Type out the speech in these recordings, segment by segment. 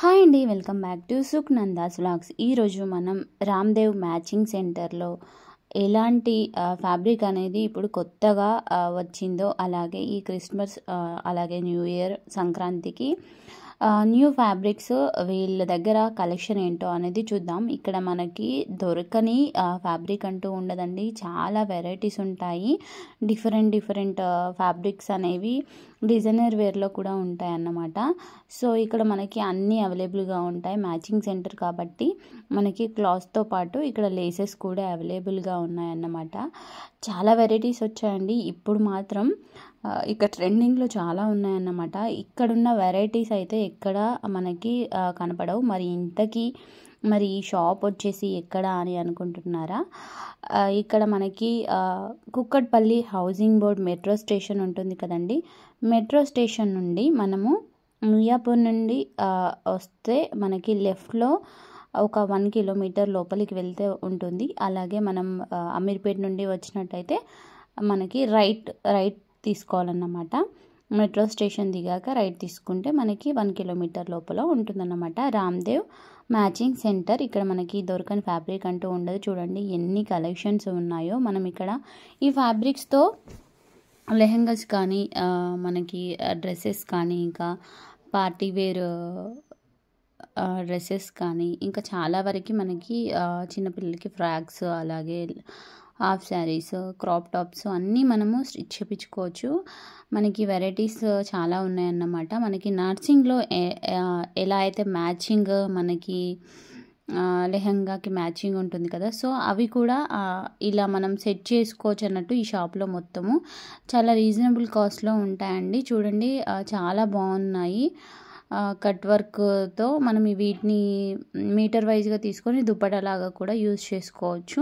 Hi అండి, welcome back to సుఖ్నందాస్ vlogs. ఈరోజు మనం రామ్దేవ్ మ్యాచింగ్ సెంటర్లో ఎలాంటి ఫ్యాబ్రిక్ అనేది ఇప్పుడు కొత్తగా వచ్చిందో, అలాగే ఈ క్రిస్మస్ అలాగే న్యూ ఇయర్ సంక్రాంతికి న్యూ ఫ్యాబ్రిక్స్ వీళ్ళ దగ్గర కలెక్షన్ ఏంటో అనేది చూద్దాం. ఇక్కడ మనకి దొరకని ఫ్యాబ్రిక్ అంటూ ఉండదండి, చాలా వెరైటీస్ ఉంటాయి. డిఫరెంట్ ఫ్యాబ్రిక్స్ అనేవి డిజైనర్ వేర్లో కూడా ఉంటాయి అన్నమాట. సో ఇక్కడ మనకి అన్నీ అవైలబుల్గా ఉంటాయి. మ్యాచింగ్ సెంటర్ కాబట్టి మనకి క్లాత్తో పాటు ఇక్కడ లేసెస్ కూడా అవైలబుల్గా ఉన్నాయన్నమాట. చాలా వెరైటీస్ వచ్చాయండి. ఇప్పుడు మాత్రం ఇక ట్రెండింగ్లో చాలా ఉన్నాయన్నమాట. ఇక్కడున్న వెరైటీస్ అయితే ఎక్కడ మనకి కనపడవు. మరి ఇంతకీ మరి ఈ షాప్ వచ్చేసి ఎక్కడ అని అనుకుంటున్నారా? ఇక్కడ మనకి Kukatpally housing board metro station ఉంటుంది కదండి. మెట్రో స్టేషన్ నుండి మనము మియాపూర్ నుండి వస్తే మనకి లెఫ్ట్లో ఒక 1 కిలోమీటర్ లోపలికి వెళ్తే ఉంటుంది. అలాగే మనం అమీర్పేట్ నుండి వచ్చినట్టయితే మనకి రైట్ తీసుకోవాలన్నమాట. మెట్రో స్టేషన్ దిగాక రైట్ తీసుకుంటే మనకి 1 కిలోమీటర్ లోపల ఉంటుందన్నమాట రామ్దేవ్ మ్యాచింగ్ సెంటర్. ఇక్కడ మనకి దొరకని ఫ్యాబ్రిక్ అంటూ ఉండదు. చూడండి ఎన్ని కలెక్షన్స్ ఉన్నాయో. మనం ఇక్కడ ఈ ఫ్యాబ్రిక్స్తో లెహెంగాస్ కానీ మనకి డ్రెస్సెస్ కానీ ఇంకా పార్టీ వేర్ డ్రెస్సెస్ కానీ ఇంకా చాలా వరకు మనకి చిన్నపిల్లలకి ఫ్రాక్స్ అలాగే హాఫ్ శారీస్ క్రాప్ టాప్స్ అన్నీ మనము స్టిచ్ చేయించుకోవచ్చు. మనకి వెరైటీస్ చాలా ఉన్నాయన్నమాట. మనకి నర్సింగ్లో ఎలా అయితే మ్యాచింగ్ మనకి లెహంగాకి మ్యాచింగ్ ఉంటుంది కదా, సో అవి కూడా ఇలా మనం సెట్ చేసుకోవచ్చు అన్నట్టు ఈ షాప్లో మొత్తము చాలా రీజనబుల్ కాస్ట్లో ఉంటాయండి. చూడండి చాలా బాగున్నాయి. కట్ వర్క్తో మనం వీటిని మీటర్ వైజ్గా తీసుకొని దుప్పటలాగా కూడా యూజ్ చేసుకోవచ్చు.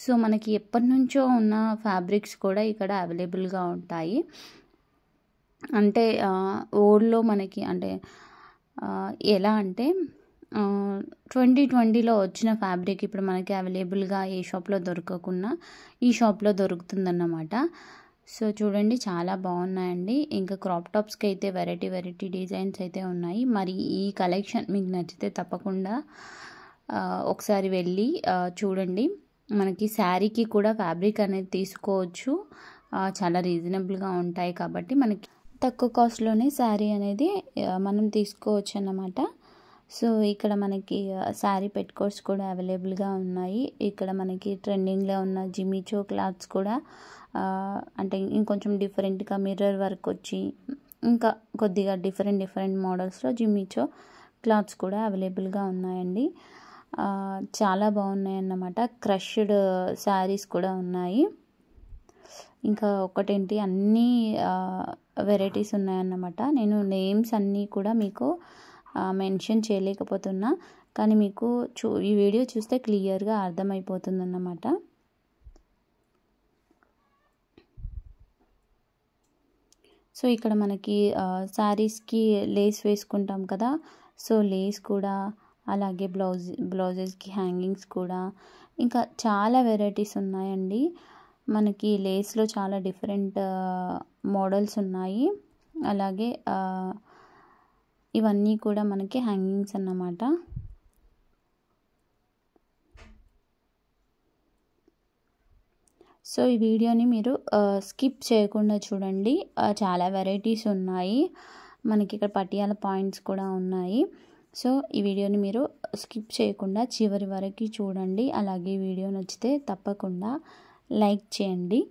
సో మనకి ఎప్పటి నుంచో ఉన్న ఫ్యాబ్రిక్స్ కూడా ఇక్కడ అవైలబుల్గా ఉంటాయి. అంటే ఓల్డ్లో మనకి అంటే ఎలా అంటే 2020లో వచ్చిన ఫ్యాబ్రిక్ ఇప్పుడు మనకి అవైలబుల్గా ఏ షాప్లో దొరకకుండా ఈ షాప్లో దొరుకుతుందన్నమాట. సో చూడండి చాలా బాగున్నాయండి. ఇంకా క్రాప్ టాప్స్కి అయితే వెరైటీ డిజైన్స్ అయితే ఉన్నాయి. మరి ఈ కలెక్షన్ మీకు నచ్చితే తప్పకుండా ఒకసారి వెళ్ళి చూడండి. మనకి శారీకి కూడా ఫ్యాబ్రిక్ అనేది తీసుకోవచ్చు. చాలా రీజనబుల్గా ఉంటాయి కాబట్టి మనకి తక్కువ కాస్ట్లోనే శారీ అనేది మనం తీసుకోవచ్చు అన్నమాట. సో ఇక్కడ మనకి శారీ పెట్టుకోట్స్ కూడా అవైలబుల్గా ఉన్నాయి. ఇక్కడ మనకి ట్రెండింగ్లో ఉన్న జిమిచో క్లాత్స్ కూడా అంటే ఇంకొంచెం డిఫరెంట్గా మిర్రర్ వర్క్ వచ్చి ఇంకా కొద్దిగా డిఫరెంట్ మోడల్స్లో జిమిచో క్లాత్స్ కూడా అవైలబుల్గా ఉన్నాయండి. చాలా బాగున్నాయి అన్నమాట. క్రష్డ్ శారీస్ కూడా ఉన్నాయి. ఇంకా ఒకటేంటి అన్నీ వెరైటీస్ ఉన్నాయన్నమాట. నేను నేమ్స్ అన్నీ కూడా మీకు మెన్షన్ చేయలేకపోతున్నా, కానీ మీకు ఈ వీడియో చూస్తే క్లియర్గా అర్థమైపోతుందన్నమాట. సో ఇక్కడ మనకి శారీస్కి లేస్ వేసుకుంటాం కదా, సో లేస్ కూడా అలాగే బ్లౌజెస్కి హ్యాంగింగ్స్ కూడా ఇంకా చాలా వెరైటీస్ ఉన్నాయండి. మనకి లేస్లో చాలా డిఫరెంట్ మోడల్స్ ఉన్నాయి. అలాగే ఇవన్నీ కూడా మనకి హ్యాంగింగ్స్ అన్నమాట. సో ఈ వీడియోని మీరు స్కిప్ చేయకుండా చూడండి. చాలా వెరైటీస్ ఉన్నాయి. మనకి ఇక్కడ పటియాల పాయింట్స్ కూడా ఉన్నాయి. సో ఈ వీడియోని మీరు స్కిప్ చేయకుండా చివరి వరకు చూడండి. అలాగే వీడియో నచ్చితే తప్పకుండా లైక్ చేయండి.